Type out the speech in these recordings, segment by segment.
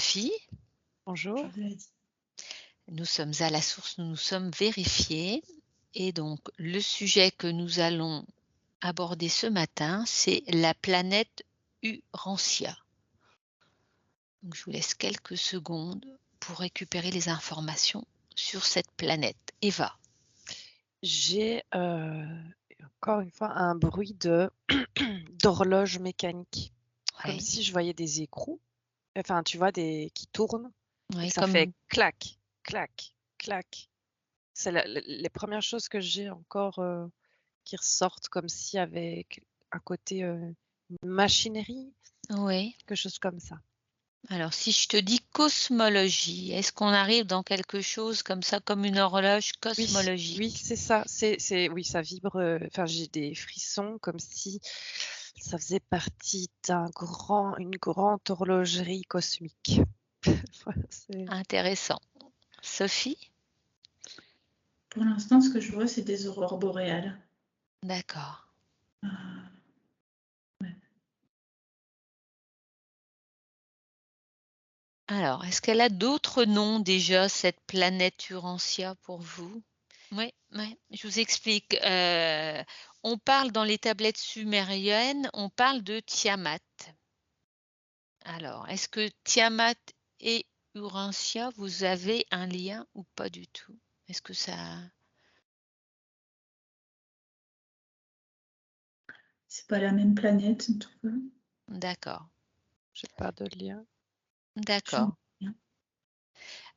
Sophie. Bonjour. Je vous l'ai dit. Nous sommes à la source, nous nous sommes vérifiés. Et donc, le sujet que nous allons aborder ce matin, c'est la planète Urantia. Donc, je vous laisse quelques secondes pour récupérer les informations sur cette planète. Eva. J'ai encore une fois un bruit d'horloge mécanique, comme Ouais, si je voyais des écrous, enfin tu vois, qui tournent, et ouais, que ça fait clac, clac, clac. C'est les premières choses que j'ai encore qui ressortent comme s'il y avait un côté machinerie, ouais. quelque chose comme ça. Alors, si je te dis cosmologie, est-ce qu'on arrive dans quelque chose comme ça, comme une horloge cosmologique? Oui, c'est ça. Oui, ça vibre. Enfin, j'ai des frissons comme si ça faisait partie une grande horlogerie cosmique. Voilà, Intéressant. Sophie? Pour l'instant, ce que je vois, c'est des aurores boréales. D'accord. Ouais. Alors, est-ce qu'elle a d'autres noms déjà, cette planète Urantia, pour vous? Oui, je vous explique. On parle dans les tablettes sumériennes, on parle de Tiamat. Alors, est-ce que Tiamat et Urantia, vous avez un lien ou pas du tout? Est-ce que ça... C'est pas la même planète, en tout cas. D'accord, j'ai pas de lien. d'accord.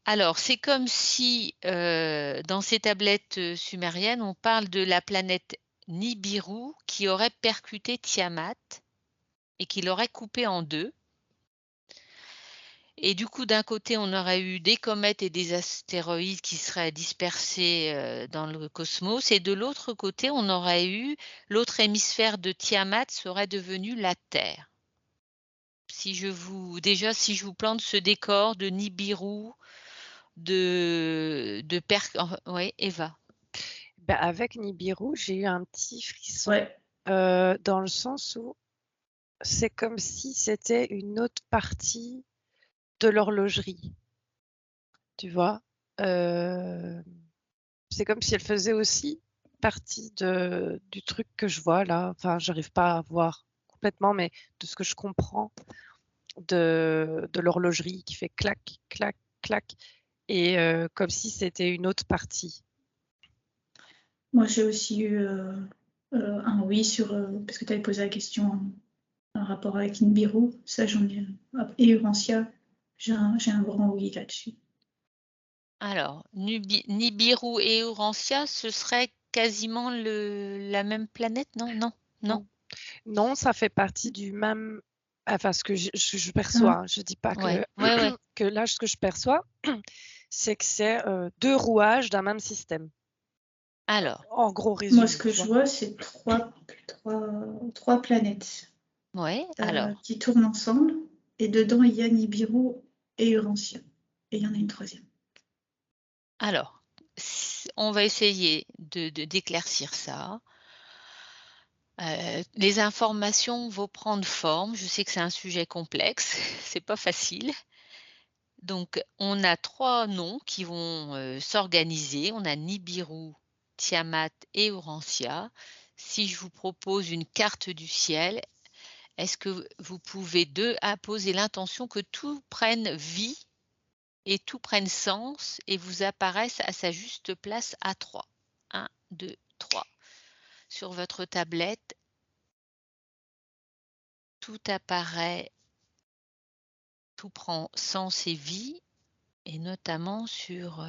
Alors, c'est comme si dans ces tablettes sumériennes, on parle de la planète Nibiru qui aurait percuté Tiamat et qui l'aurait coupé en deux. Et du coup, d'un côté, on aurait eu des comètes et des astéroïdes qui seraient dispersés dans le cosmos, et de l'autre côté, on aurait eu l'autre hémisphère de Tiamat serait devenu la Terre. Si je vous plante ce décor de Nibiru, oui, Eva. Ben, avec Nibiru, j'ai eu un petit frisson, Ouais. dans le sens où c'est comme si c'était une autre partie de l'horlogerie. Tu vois? C'est comme si elle faisait aussi partie du truc que je vois là. Enfin, j'arrive pas à voir complètement, mais de ce que je comprends de l'horlogerie qui fait clac, clac, clac, et comme si c'était une autre partie. Moi, j'ai aussi eu un oui sur... parce que tu avais posé la question en rapport avec Nibiru. Ça, j'en ai... Et Urantia, j'ai un grand oui là-dessus. Alors, Nibiru et Urantia, ce serait quasiment la même planète, non? Non, ça fait partie du même... Enfin, ce que je perçois, je dis pas Ouais. que là, ce que je perçois, c'est que c'est 2 rouages d'un même système. Alors, En gros résumé. Moi, ce que je vois, c'est trois planètes alors, qui tournent ensemble. Et dedans, il y a Nibiru et Urantia. Et il y en a une troisième. alors, on va essayer d'éclaircir ça. Les informations vont prendre forme. Je sais que c'est un sujet complexe, c'est pas facile. Donc, on a 3 noms qui vont s'organiser. On a Nibiru, Tiamat et Urantia. Si je vous propose une carte du ciel, est-ce que vous pouvez poser l'intention que tout prenne vie et tout prenne sens et vous apparaisse à sa juste place à 3. 1, 2, 3. Sur votre tablette, tout apparaît, tout prend sens et vie, et notamment sur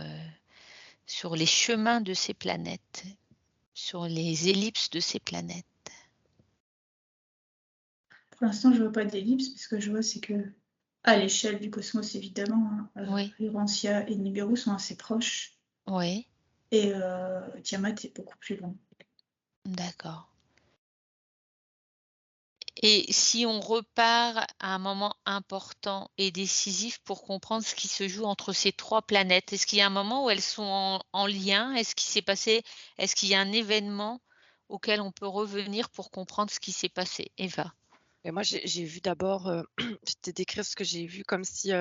les chemins de ces planètes, sur les ellipses de ces planètes. Pour l'instant, je ne vois pas d'ellipse, parce que je vois, c'est que, à l'échelle du cosmos, évidemment, Urantia et Nibiru sont assez proches. Oui. Et Tiamat est beaucoup plus loin. D'accord. Et si on repart à un moment important et décisif pour comprendre ce qui se joue entre ces 3 planètes, est-ce qu'il y a un moment où elles sont en lien? Est-ce qu'il y a un événement auquel on peut revenir pour comprendre ce qui s'est passé? Eva? Et moi, j'ai vu d'abord, je vais te décrire ce que j'ai vu, comme si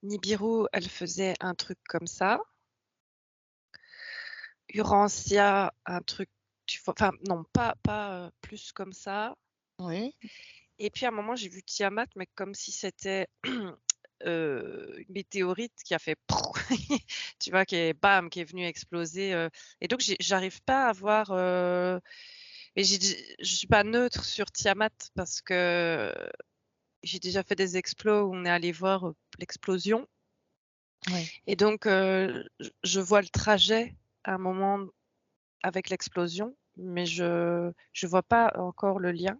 Nibiru, elle faisait un truc comme ça. Urantia, un truc, tu vois, enfin, non, pas plus comme ça. Oui, Et puis à un moment, j'ai vu Tiamat, mais comme si c'était une météorite qui a fait tu vois, qui est bam, qui est venue exploser. Et donc, j'arrive pas à voir. Mais je suis pas neutre sur Tiamat parce que j'ai déjà fait des explos où on est allé voir l'explosion. oui. Et donc, je vois le trajet à un moment avec l'explosion, mais je vois pas encore le lien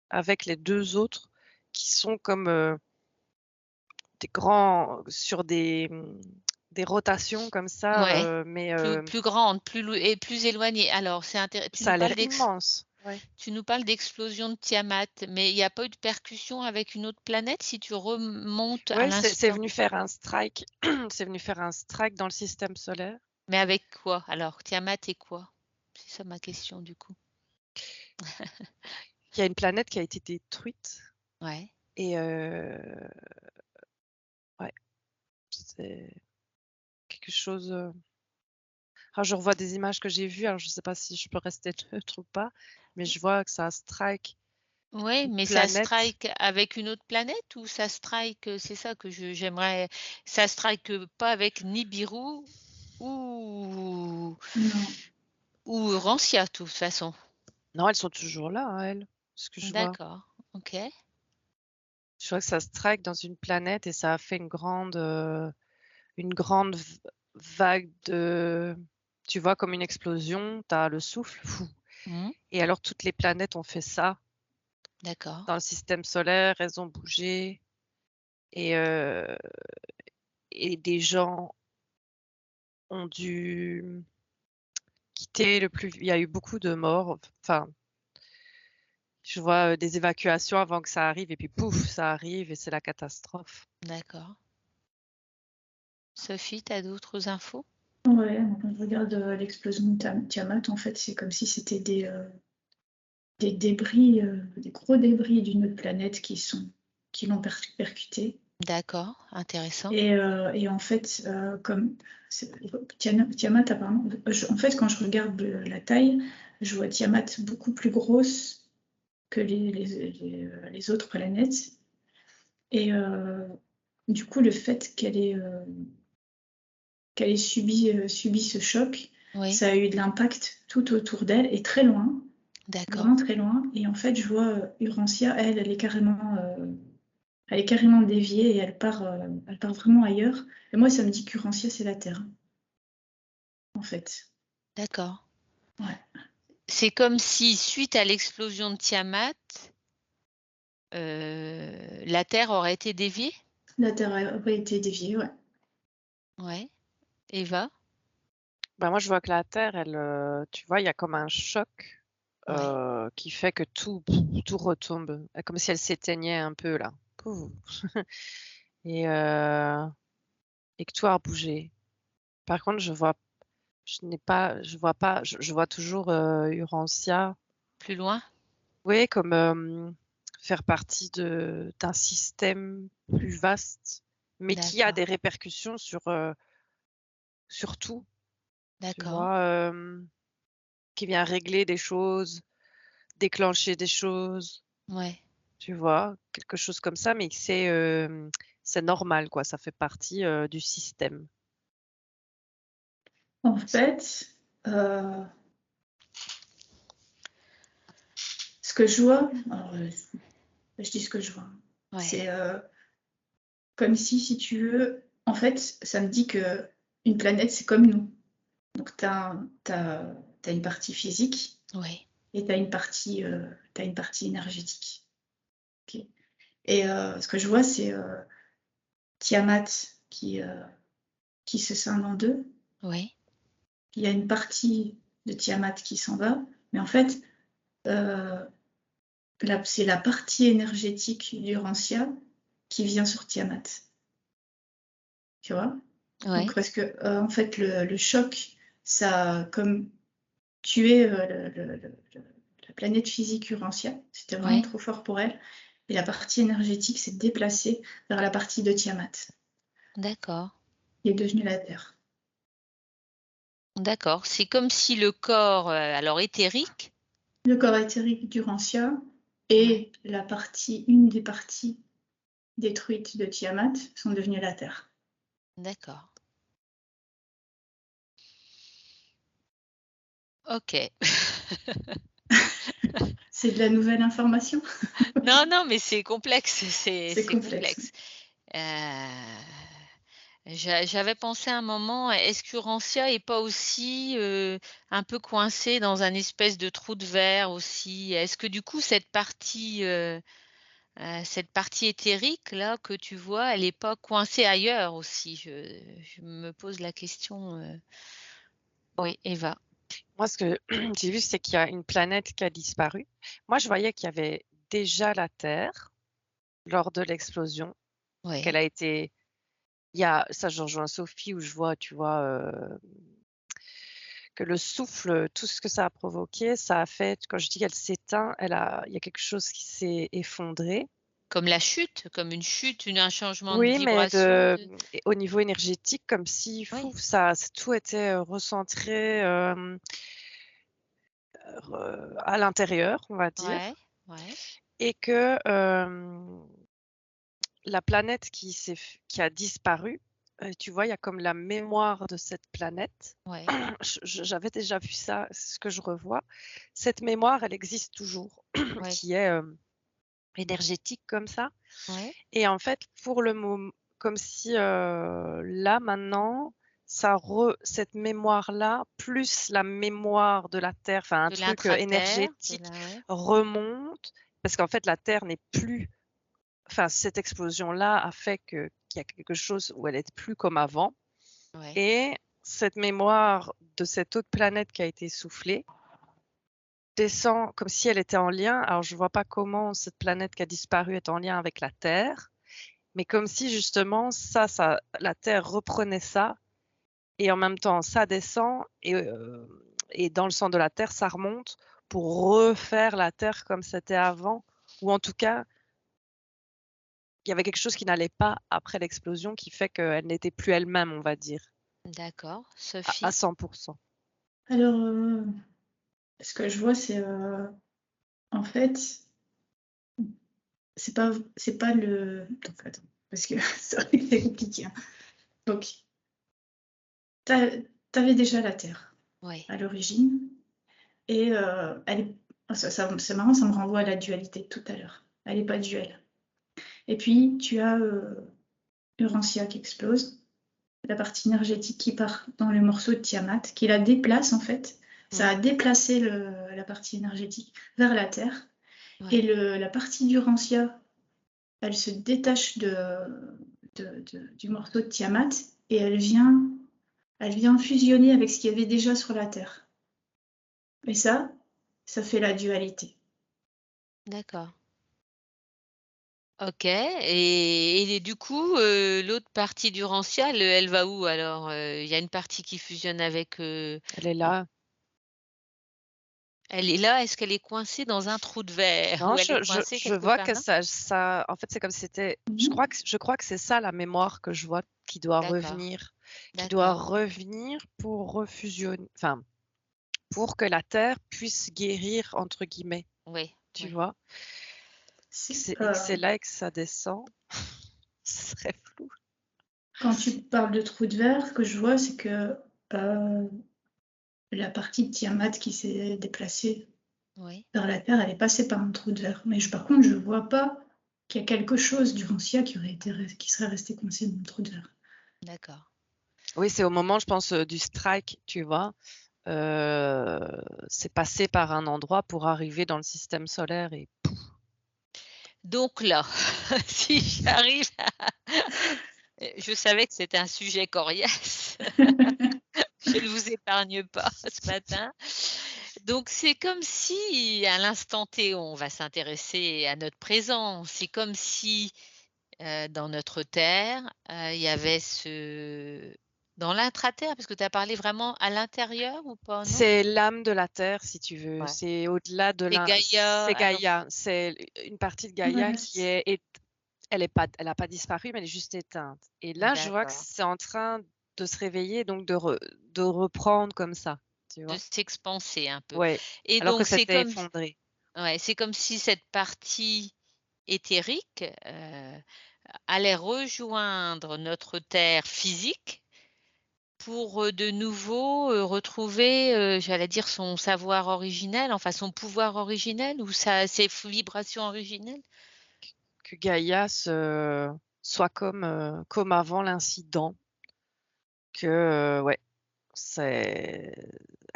avec les deux autres qui sont comme des grands sur des rotations comme ça, Ouais. mais Plus grande, et plus éloignée. Alors, ça a l'air immense. Ouais. tu nous parles d'explosion de Tiamat, mais il n'y a pas eu de percussion avec une autre planète si tu remontes à Ouais, c'est l'instant? venu faire un strike. C'est venu faire un strike dans le système solaire. Mais avec quoi alors? Tiamat et quoi? C'est ça ma question du coup. Il y a une planète qui a été détruite Ouais. et ouais, c'est quelque chose. Alors, je revois des images que j'ai vues. Alors, je sais pas si je peux rester neutre ou pas, mais je vois que ça strike Ouais, une mais ça planète. strike avec une autre planète ou ça strike, c'est ça que j'aimerais, ça strike pas avec Nibiru ou Non. ou Rancia de toute façon. Non, elles sont toujours là, hein, elles, ce que je vois. D'accord, ok. Je vois que ça strike dans une planète et ça a fait une grande vague de, tu vois, comme une explosion. Tu as le souffle. Fou. Mhm, Et alors, toutes les planètes ont fait ça d'accord, dans le système solaire. Elles ont bougé et, et des gens ont dû quitter le plus. Il y a eu beaucoup de morts. Enfin, je vois des évacuations avant que ça arrive et puis pouf, ça arrive et c'est la catastrophe. d'accord. Sophie, t'as d'autres infos? Ouais, quand je regarde l'explosion de Tiamat, en fait, c'est comme si c'était des débris, des gros débris d'une autre planète qui l'ont percuté. D'accord, intéressant. Et en fait, comme Tiamat, apparemment, en fait, quand je regarde la taille, je vois Tiamat beaucoup plus grosse que les autres planètes. Et du coup, le fait qu'elle ait subi ce choc, Oui, ça a eu de l'impact tout autour d'elle et très loin, d'accord, vraiment très loin. Et en fait, je vois Urantia, elle est carrément déviée et elle part vraiment ailleurs. Et moi, ça me dit qu'Urantia, c'est la Terre, en fait. d'accord. Ouais. C'est comme si, suite à l'explosion de Tiamat, la Terre aurait été déviée? La Terre aurait été déviée, ouais. Ouais. Eva? Ben moi, je vois que la Terre, elle, tu vois, il y a comme un choc Ouais. qui fait que tout retombe, comme si elle s'éteignait un peu là. Pouf. Et, euh, et que tout a bougé. Par contre, je vois pas, je vois toujours Urantia, Plus loin? oui, comme faire partie d'un système plus vaste, mais qui a D'accord, des répercussions sur tout, tu d'accord. vois, qui vient régler des choses, déclencher des choses, Ouais. tu vois, quelque chose comme ça, mais que c'est normal, quoi, ça fait partie du système. En fait, euh, ce que je vois, alors, je dis ce que je vois, Ouais. c'est comme si tu veux, en fait, ça me dit que une planète, c'est comme nous. Donc, t'as une partie physique Ouais. et t'as une partie énergétique. Ok. Et ce que je vois, c'est Tiamat qui, euh, qui se scinde en deux. Ouais. Il y a une partie de Tiamat qui s'en va, mais en fait, euh, c'est la partie énergétique d'Urantia qui vient sur Tiamat. Tu vois? Ouais. Donc, parce que, en fait, le choc, ça a comme tué la planète physique Urantia. C'était vraiment Ouais. trop fort pour elle. Et la partie énergétique s'est déplacée vers la partie de Tiamat, D'accord. qui est devenue la Terre. D'accord. C'est comme si le corps, alors éthérique Le corps éthérique d'Urantia ouais. et une des parties détruites de Tiamat sont devenues la Terre. D'accord. OK. C'est de la nouvelle information? Non, non, mais c'est complexe, C'est c'est complexe. complexe. Heu, j'avais pensé à un moment, est-ce qu'Urantia est pas aussi, un peu coincée dans un espèce de trou de verre aussi? Est-ce que du coup cette partie éthérique là que tu vois, elle est pas coincée ailleurs aussi? Je me pose la question, oui, Eva? Moi, ce que j'ai vu, c'est qu'il y a une planète qui a disparu. Moi, je voyais qu'il y avait déjà la Terre lors de l'explosion, qu'elle Ouais, a été il y a ça, je rejoins Sophie où je vois, tu vois, que le souffle, tout ce que ça a provoqué, ça a fait quand je dis qu'elle s'éteint, il y a quelque chose qui s'est effondré. comme la chute, comme une chute, un changement de Oui, mais vibration de au niveau énergétique, comme si, oui, fou, ça tout était, recentré, à l'intérieur, on va ouais, dire ouais, et que, la planète qui a disparu, tu vois, il y a comme la mémoire de cette planète. ouais, J'avais déjà vu ça, c'est ce que je revois. Cette mémoire, elle existe toujours, ouais, qui est, énergétique comme ça ouais, et en fait, pour le moment, comme si, là, maintenant, cette mémoire-là, plus la mémoire de la Terre, enfin un de truc, l'intraterre, de énergétique la ouais, remonte parce qu'en fait, la Terre n'est plus enfin, cette explosion-là a fait qu'il y a quelque chose où elle est plus comme avant ouais, et cette mémoire de cette autre planète qui a été soufflée descend comme si elle était en lien. Alors, je vois pas comment cette planète qui a disparu est en lien avec la Terre, mais comme si justement la Terre reprenait ça et en même temps ça descend et dans le centre de la Terre, ça remonte pour refaire la Terre comme c'était avant ou en tout cas il y avait quelque chose qui n'allait pas après l'explosion qui fait qu'elle n'était plus elle-même, on va dire, d'accord. à Sophie? 100. Alors, ce que je vois, c'est en fait, c'est pas le. Donc, attends, parce que c'est vrai que c'est compliqué, hein. Donc, t'avais déjà la Terre Oui, à l'origine, et elle est. C'est marrant, ça me renvoie à la dualité de tout à l'heure. Elle n'est pas duelle. Et puis, tu as Urantia qui explose, la partie énergétique qui part dans le morceau de Tiamat, qui la déplace en fait. Ça a déplacé la partie énergétique vers la Terre. Et ouais, la partie d'Urantia, elle se détache du morceau de Tiamat et elle vient fusionner avec ce qu'il y avait déjà sur la Terre. Et ça fait la dualité. d'accord. OK et du coup, l'autre partie du Rancial, elle va où alors? Il y a une partie qui fusionne avec, Elle est heu là. elle est là, est-ce qu'elle est coincée dans un trou de verre Non, ou elle est coincée je quelque vois part, que non? en fait, c'est comme si c'était Mhm. je crois que c'est ça la mémoire que je vois D'accord, qui doit d'accord. revenir pour refusionner enfin, pour que la Terre puisse «guérir» entre guillemets, Oui, tu oui. vois? C'est, Et que c'est là que ça descend, ce serait flou. quand tu parles de trou de verre, ce que je vois, c'est que la partie de Tiamat qui s'est déplacée Oui, vers la Terre, elle est passée par un trou de verre. Mais par contre, je ne vois pas qu'il y a quelque chose du Rancia qui serait resté coincé dans le trou de verre. d'accord. Oui, c'est au moment, je pense, du strike, tu vois? C'est passé par un endroit pour arriver dans le système solaire et Donc là, si j'arrive à je savais que c'était un sujet coriace. Je ne vous épargne pas ce matin. Donc c'est comme si, à l'instant T, on va s'intéresser à notre présent. C'est comme si, dans notre terre, il y avait Dans l'intraterre, parce que tu as parlé vraiment à l'intérieur ou pas, non? C'est l'âme de la Terre, si tu veux. Ouais. C'est au-delà de C'est Gaïa, c'est alors Gaïa. C'est une partie de Gaïa Voilà, qui est elle a pas disparu, mais elle est juste éteinte. Et là, je vois que d'accord. c'est en train de se réveiller, donc de reprendre comme ça, tu De vois? s'expanser un peu Ouais, et alors que donc c'est c'était comme effondré. ouais, c'est comme si cette partie éthérique, allait rejoindre notre terre physique pour, de nouveau, retrouver, j'allais dire son savoir originel, enfin son pouvoir originel ou sa ses vibrations originelles? Que Gaïa soit comme avant l'incident, que, ouais, c'est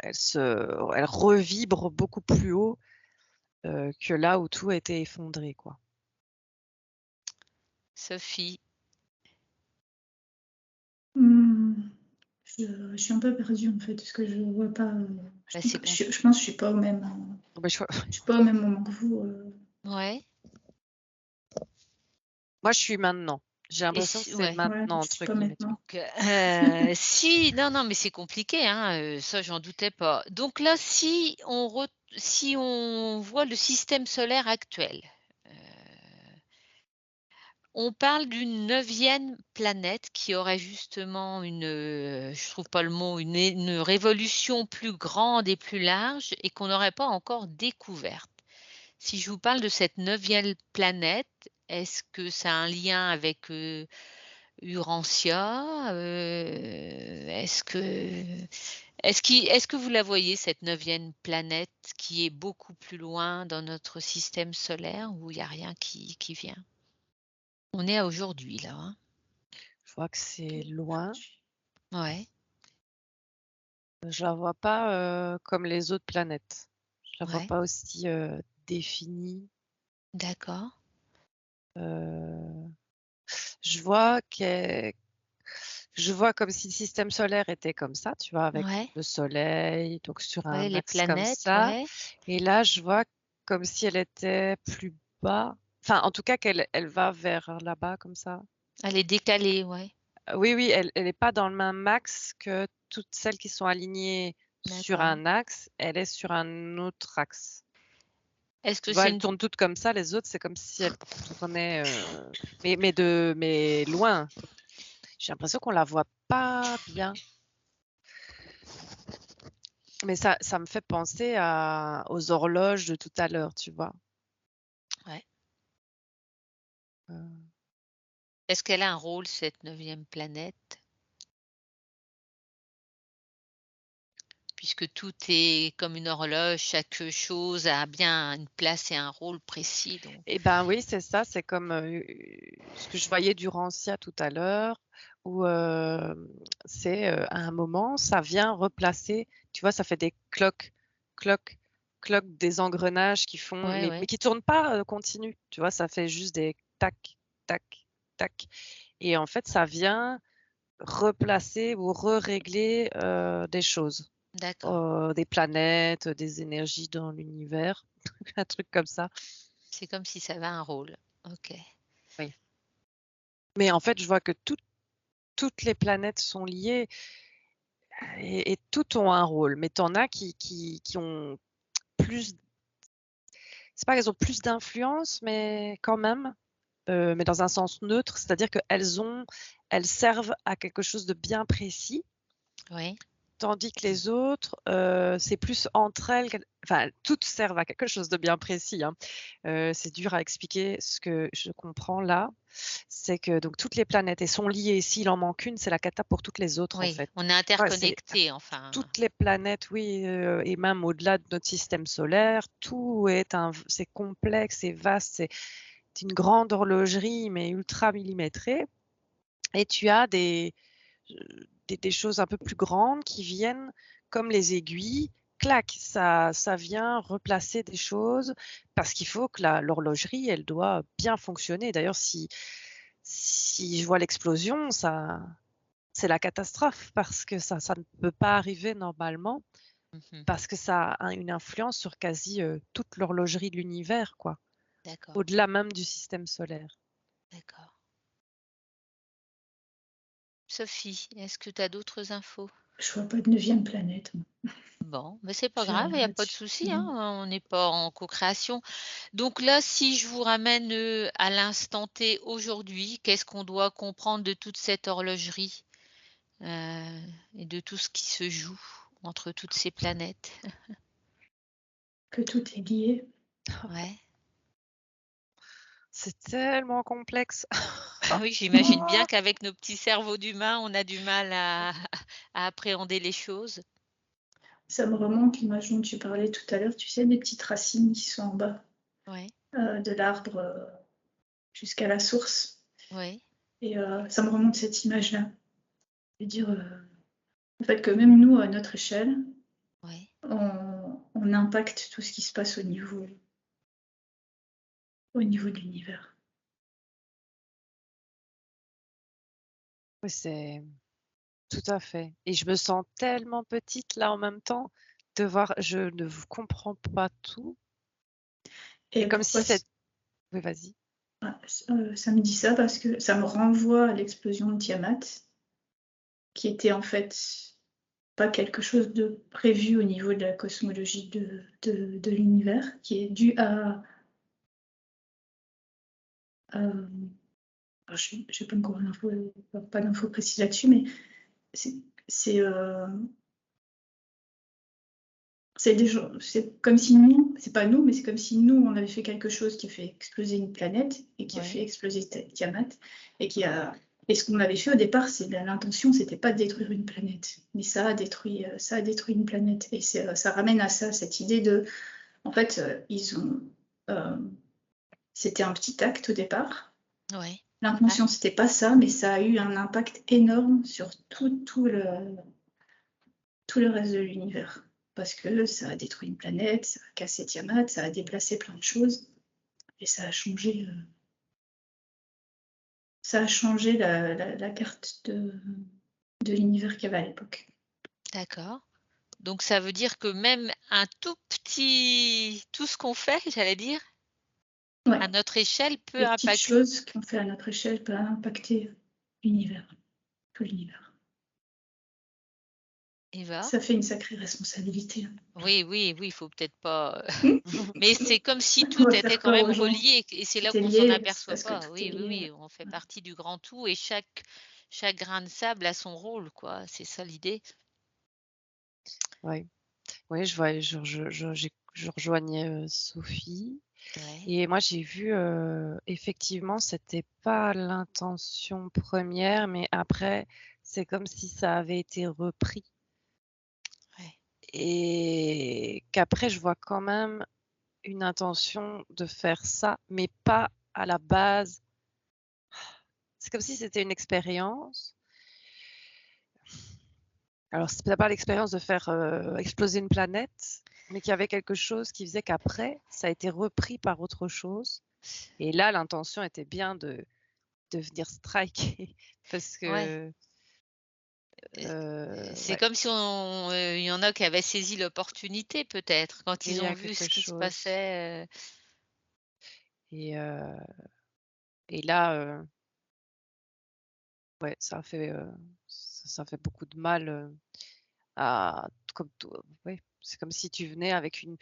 elle revibre beaucoup plus haut, que là où tout a été effondré, quoi. Sophie, Mmh, je suis un peu perdue en fait, parce que je vois pas, bah, c'est com je pense que je suis pas au même, Bah, je je suis pas au même moment que vous, ouais moi, je suis maintenant. J'ai et l'impression que si c'est ouais. ouais, «maintenant» je suis entre pas guillemets, tu vois? maintenant. Donc, si non, non, mais c'est compliqué, hein, ça j'en doutais pas. Donc là, si on voit le système solaire actuel, heu, on parle d'une neuvième planète qui aurait justement une, je trouve pas le mot, une révolution plus grande et plus large et qu'on n'aurait pas encore découverte. Si je vous parle de cette neuvième planète, est-ce que ça a un lien avec, Urantia, est-ce que vous la voyez cette neuvième planète qui est beaucoup plus loin dans notre système solaire où il y a rien qui vient? On est à aujourd'hui là, hein? Je vois que c'est OK, loin. Ouais, Je la vois pas, comme les autres planètes. Je la vois ouais, pas aussi, définie. d'accord, Heu, je vois qu'elle je vois comme si le système solaire était comme ça, tu vois? Avec ouais, le soleil, donc sur ouais, un les axe comme planètes, ça. ouais. Et là, je vois comme si elle était plus bas. Enfin, en tout cas, qu'elle va vers là-bas comme ça. Elle est décalée, ouais, Oui, oui, elle est pas dans le même axe que toutes celles qui sont alignées sur d'accord. un axe. Elle est sur un autre axe. Est-ce que Tu vois, c'est elles une tournent toutes comme ça, les autres, c'est comme si elles tournaient, mais loin. J'ai l'impression qu'on la voit pas bien. Mais ça me fait penser aux horloges de tout à l'heure, tu vois? ouais. Heu, Est-ce qu'elle a un rôle cette neuvième planète? Puisque tout est comme une horloge, chaque chose a bien une place et un rôle précis donc et ben, oui, c'est ça, c'est comme, ce que je voyais du Rancia tout à l'heure où, c'est, à un moment, ça vient replacer, tu vois, ça fait des cloques, cloques, cloques, des engrenages qui font ouais, mais ouais, qui tournent pas, continu, tu vois? Ça fait juste des tac, tac, tac et en fait, ça vient replacer ou régler des choses, d'accord. des planètes, des énergies dans l'univers, un truc comme ça. C'est comme si ça avait un rôle. OK. Oui. Mais en fait, je vois que toutes les planètes sont liées et toutes ont un rôle, mais tu en as qui ont plus c'est pas qu'elles ont plus d'influence, mais quand même, mais dans un sens neutre, c'est-à-dire qu'elles servent à quelque chose de bien précis. Oui, Tandis que les autres, c'est plus entre elles enfin, toutes servent à quelque chose de bien précis, hein. C'est dur à expliquer. Ce que je comprends là, c'est que donc toutes les planètes, elles sont liées. S'il en manque une, c'est la cata pour toutes les autres, en oui, fait. on est Ouais, c'est interconnectés enfin. toutes les planètes, oui, et même au-delà de notre système solaire, tout est c'est complexe, c'est vaste, c'est une grande horlogerie, mais ultra millimétrée et tu as des choses un peu plus grandes qui viennent comme les aiguilles, clac, ça vient replacer des choses parce qu'il faut que l'horlogerie, elle doit bien fonctionner. D'ailleurs, si je vois l'explosion, ça c'est la catastrophe parce que ça ne peut pas arriver normalement, Mmh. parce que ça a une influence sur quasi, toute l'horlogerie de l'univers, quoi, D'accord, au-delà même du système solaire. d'accord. Sophie, est-ce que tu as d'autres infos? Je vois pas de 9e planète. Bon, mais c'est pas J'ai grave, il rien y a pas de là-dessus. souci, hein, Non. on n'est pas en co-création. Donc là, si je vous ramène, à l'instant T aujourd'hui, qu'est-ce qu'on doit comprendre de toute cette horlogerie, et de tout ce qui se joue entre toutes ces planètes? Que tout est lié. Ouais. C'est tellement complexe. Ah oui, j'imagine bien qu'avec nos petits cerveaux d'humains, on a du mal à à appréhender les choses. Ça me remonte l'image dont tu parlais tout à l'heure, tu sais, des petites racines qui sont en bas Ouais, de l'arbre jusqu'à la source. ouais, Et ça me remonte cette image-là. Je veux dire, en fait, que même nous, à notre échelle, ouais. on impacte tout ce qui se passe au niveau de l'univers. Oui, c'est tout à fait. Et je me sens tellement petite là en même temps de voir, je ne vous comprends pas tout. Et C'est comme si pourquoi cette... Oui, vas-y. ça me dit ça? Parce que ça me renvoie à l'explosion de Tiamat, qui était en fait pas quelque chose de prévu au niveau de la cosmologie de l'univers, qui est dû à alors je n'ai pas encore pas d'infos précises là-dessus, mais c'est c'est, euh, c'est comme si nous, c'est pas nous, mais c'est comme si nous, on avait fait quelque chose qui a fait exploser une planète et qui a Ouais. fait exploser Tiamat et ce qu'on avait fait au départ, c'est l'intention, c'était pas de détruire une planète, mais ça a détruit une planète et ça ramène à ça, cette idée de, en fait, c'était un petit acte au départ. Ouais. Ah, L'intention, c'était pas ça, mais ça a eu un impact énorme sur tout le reste de l'univers. Parce que ça a détruit une planète, ça a cassé Tiamat, ça a déplacé plein de choses. Et ça a changé la carte de l'univers qu'il y avait à l'époque. d'accord. Donc ça veut dire que même un tout ce qu'on fait, j'allais dire, Ouais, à notre échelle peut les petites impacter. choses qu'on fait à notre échelle peuvent impacter l'univers, tout l'univers. Eva? Ça fait une sacrée responsabilité. Oui, oui, oui, il faut peut-être pas, Hmm. mais c'est comme si On tout va était faire quand peur même aux gens. relié et c'est là Tout est qu'on s'en lié, c'est aperçoit parce que pas. tout est Oui, oui, lié. oui, on fait partie du grand tout et chaque grain de sable a son rôle, quoi. C'est ça l'idée. Oui, oui, je vois, je rejoignais Sophie. Ouais, Et moi, j'ai vu, effectivement, c'était pas l'intention première, mais après, c'est comme si ça avait été repris ouais. et qu'après, je vois quand même une intention de faire ça, mais pas à la base. C'est comme si c'était une expérience. Alors, c'est peut-être pas l'expérience de faire exploser une planète, mais qu'il y avait quelque chose qui faisait qu'après, ça a été repris par autre chose. Et là, l'intention était bien de venir striker parce Ouais. que, C'est ouais, comme si il y en a qui avaient saisi l'opportunité peut-être quand il ils y ont a vu quelque ce qui se chose. passait, Et, et là, ouais, ça fait beaucoup de mal à, comme ouais, c'est comme si tu venais avec une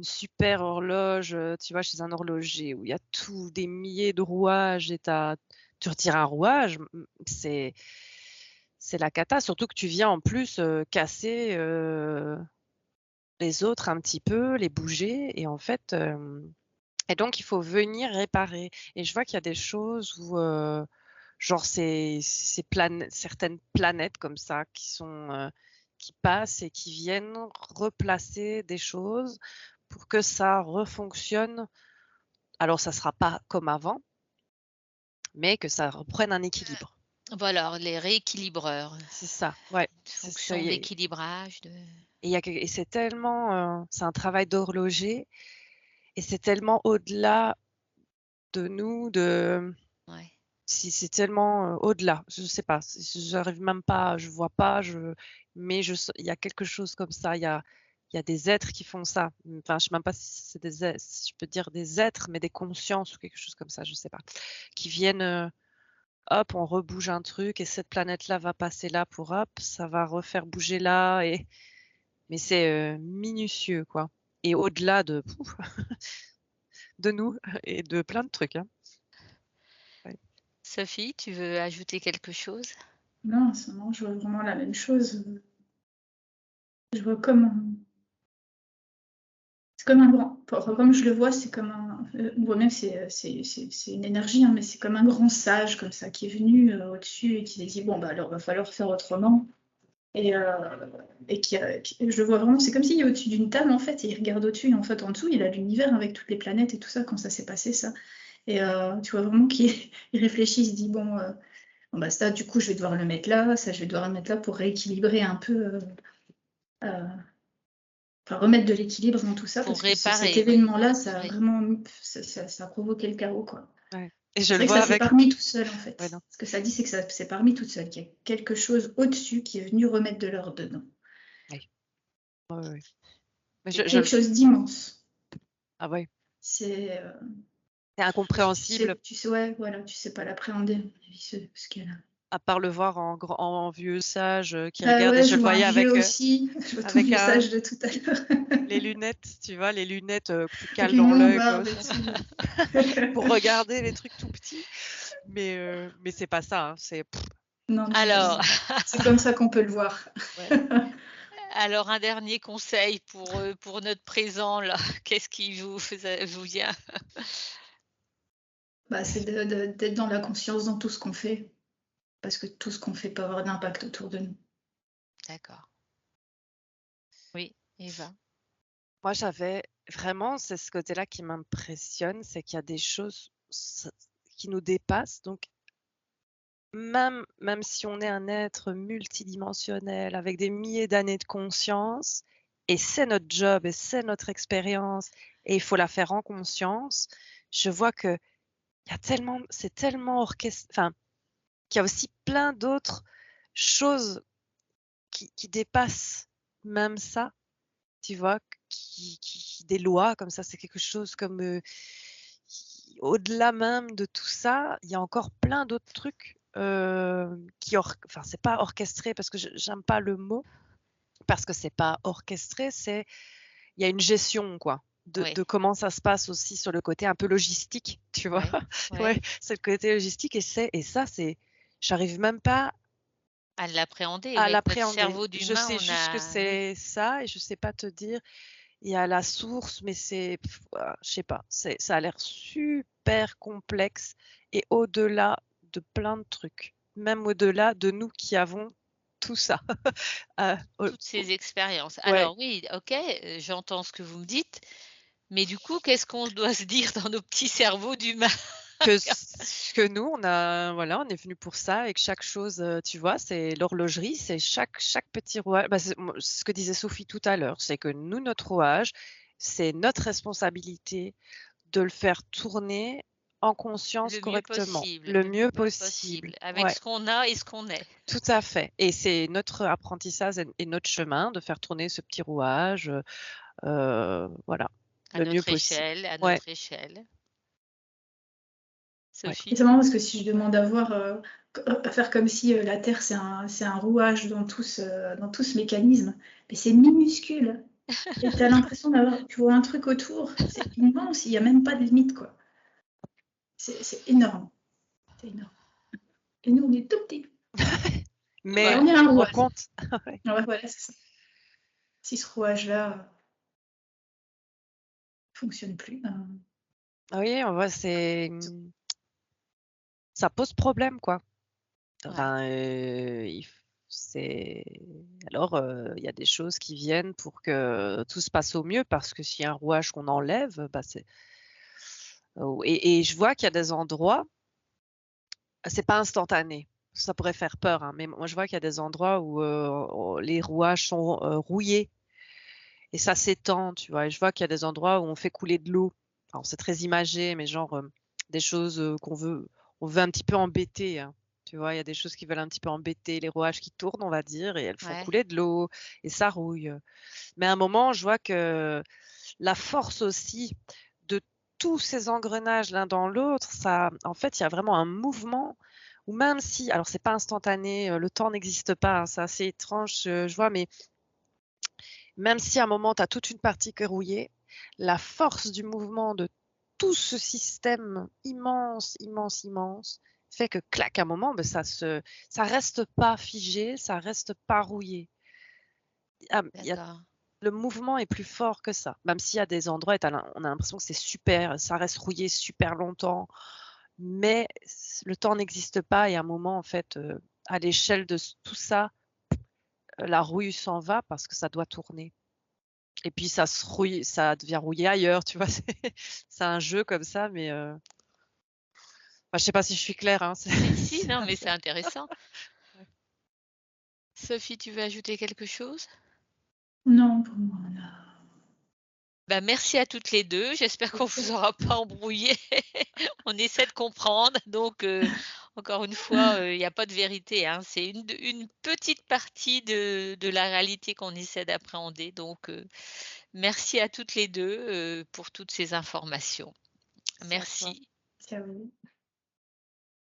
super horloge, tu vois, chez un horloger où il y a tout des milliers de rouages et tu retires un rouage, c'est la cata, surtout que tu viens en plus casser les autres un petit peu, les bouger et en fait, et donc il faut venir réparer et je vois qu'il y a des choses où, genre certaines planètes comme ça qui passent et qui viennent replacer des choses pour que ça refonctionne. Alors ça sera pas comme avant, mais que ça reprenne un équilibre. voilà, les rééquilibreurs, C'est ça, ouais, c'est ça fonction d'équilibrage de et c'est tellement, c'est un travail d'horloger et c'est tellement au-delà de nous, de ouais. si c'est tellement, au-delà, je sais pas, j'arrive même pas, je vois pas, mais il y a quelque chose comme ça, il y a des êtres qui font ça. Enfin, je sais même pas si c'est si je peux dire des êtres, mais des consciences ou quelque chose comme ça, je sais pas, qui viennent, hop, on rebouge un truc et cette planète-là va passer là pour hop, ça va refaire bouger là mais c'est, minutieux, quoi et au-delà de de nous et de plein de trucs, hein. Ouais. Sophie, tu veux ajouter quelque chose? Non, sinon, je vois vraiment la même chose. Je vois comme c'est comme un grand, enfin, comme je le vois, c'est comme on voit même que c'est une énergie, hein, mais c'est comme un grand sage comme ça qui est venu au-dessus et qui s'est dit bon bah alors va falloir faire autrement et, je le vois vraiment, c'est comme s'il est au-dessus d'une table en fait et il regarde au-dessus et en fait en dessous il a l'univers avec toutes les planètes et tout ça quand ça s'est passé ça et tu vois vraiment qu'il il réfléchit, il se dit bon, bon bah ça du coup je vais devoir le mettre là, ça je vais devoir le mettre là pour rééquilibrer un peu. Euh, Enfin, remettre de l'équilibre dans tout ça, Pour parce que cet réparer, oui. événement-là, ça a Oui. vraiment, ça a provoqué le chaos, quoi. Ouais et je C'est le vrai que vois ça s'est avec pas remis tout seul, en ouais, fait. non. Ce que ça dit, c'est que ça s'est pas remis toute seule, qu'il y a quelque chose au-dessus qui est venu remettre de l'ordre dedans. Oui. Ouais, ouais. Mais C'est je quelque chose d'immense. ah ouais, C'est, c'est incompréhensible tu sais, ouais, voilà, tu sais pas l'appréhender, à mon avis, ce qu'il y a là. à part le voir en vieux sage, qui Bah regarde et ouais, je je le vois un voyais vieux aussi, je vois ton avec vieux sage de tout à l'heure. les lunettes, tu vois? Les lunettes, que tu cales Avec une dans longue l'œil comme barbe et ça tout. pour regarder les trucs tout petits, mais c'est pas ça, hein, c'est Non, non, mais Alors, c'est comme ça qu'on peut le voir. ouais. alors un dernier conseil pour notre présent là, qu'est-ce qui vous vient? Bah, c'est d'être dans la conscience dans tout ce qu'on fait, parce que tout ce qu'on fait peut avoir d'impact autour de nous. D'accord. Oui, Eva? Moi, j'avais vraiment, c'est ce côté-là qui m'impressionne, c'est qu'il y a des choses qui nous dépassent. Donc, même si on est un être multidimensionnel avec des milliers d'années de conscience, et c'est notre job et c'est notre expérience, et il faut la faire en conscience, je vois que il y a tellement, c'est tellement enfin, qu'il y a aussi plein d'autres choses qui dépassent même ça. Tu vois? Des lois comme ça, c'est quelque chose comme, au-delà même de tout ça, il y a encore plein d'autres trucs, enfin, c'est pas orchestré parce que j'aime pas le mot, parce que c'est pas orchestré, il y a une gestion, quoi, Oui, de comment ça se passe aussi sur le côté un peu logistique, tu vois? oui, Ouais, oui. c'est le côté logistique et ça, j'arrive même pas À l'appréhender, à oui, avec notre l'appréhender. cerveau Je d'humain, sais on juste que a oui. c'est ça et je sais pas te dire. Il y a la source, mais je sais pas, ça a l'air super complexe et au-delà de plein de trucs, même au-delà de nous qui avons tout ça. Au Toutes ces expériences. Ouais, Alors oui, OK, j'entends ce que vous me dites, mais du coup, qu'est-ce qu'on doit se dire dans nos petits cerveaux d'humains? que nous, voilà, on est venu pour ça et que chaque chose, tu vois, c'est l'horlogerie, c'est chaque petit rouage, bah, c'est ce que disait Sophie tout à l'heure, c'est que nous, notre rouage, c'est notre responsabilité de le faire tourner en conscience correctement, le Le mieux mieux possible, possible. avec Ouais, ce qu'on a et ce qu'on est. tout à fait et c'est notre apprentissage et notre chemin de faire tourner ce petit rouage, voilà, À le mieux notre possible. échelle, à Ouais, notre échelle. ouais. Et Sophie? c'est marrant parce que si je demande à faire comme si la Terre c'est un rouage dans tout ce mécanisme, mais c'est minuscule. Et tu as l'impression tu vois un truc autour, c'est immense, il n'y a même pas de limite, quoi. C'est énorme. C'est énorme. Et nous, on est tout petits. Et Mais on est Voilà. un on rouage. compte. Ouais. Ouais, voilà, c'est ça. Si ce rouage-là fonctionne plus, ben, Oui, on voit, ça pose problème, quoi. Ouais. Enfin, il f c'est alors, il y a des choses qui viennent pour que tout se passe au mieux parce que s'il y a un rouage qu'on enlève, bah, et je vois qu'il y a des endroits, c'est pas instantané. Ça pourrait faire peur, hein, mais moi je vois qu'il y a des endroits où, les rouages sont, rouillés et ça s'étend, tu vois? Et je vois qu'il y a des endroits où on fait couler de l'eau. Alors c'est très imagé, mais genre, des choses, on veut un petit peu embêter, hein. Tu vois? Il y a des choses qui veulent un petit peu embêter les rouages qui tournent, on va dire et elles font Ouais. couler de l'eau et ça rouille, mais à un moment, je vois que la force aussi de tous ces engrenages l'un dans l'autre, ça en fait, il y a vraiment un mouvement ou même si, alors c'est pas instantané, le temps n'existe pas, hein, c'est assez étrange, je vois, mais même si à un moment tu as toute une partie qui est rouillée, la force du mouvement de tout ce système immense, immense, immense, fait que clac, à un moment, ben, ça reste pas figé, ça reste pas rouillé. Il y a D'accord. le mouvement est plus fort que ça. Même s'il y a des endroits, on a l'impression que c'est super, ça reste rouillé super longtemps, mais le temps n'existe pas et à un moment, en fait, à l'échelle de tout ça, la rouille s'en va parce que ça doit tourner. Et puis ça devient rouillé ailleurs, tu vois? C'est un jeu comme ça, mais enfin, je sais pas si je suis claire, hein, Si, si, c'est non, mais c'est assez intéressant. ouais. Sophie, tu veux ajouter quelque chose? Non, pour moi, Bah, merci à toutes les 2. J'espère qu'on vous aura pas embrouillé. On essaie de comprendre, donc encore une fois, il y a pas de vérité, hein. C'est une petite partie de la réalité qu'on essaie d'appréhender, donc merci à toutes les 2 pour toutes ces informations. C'est à toi. Merci. ça oui.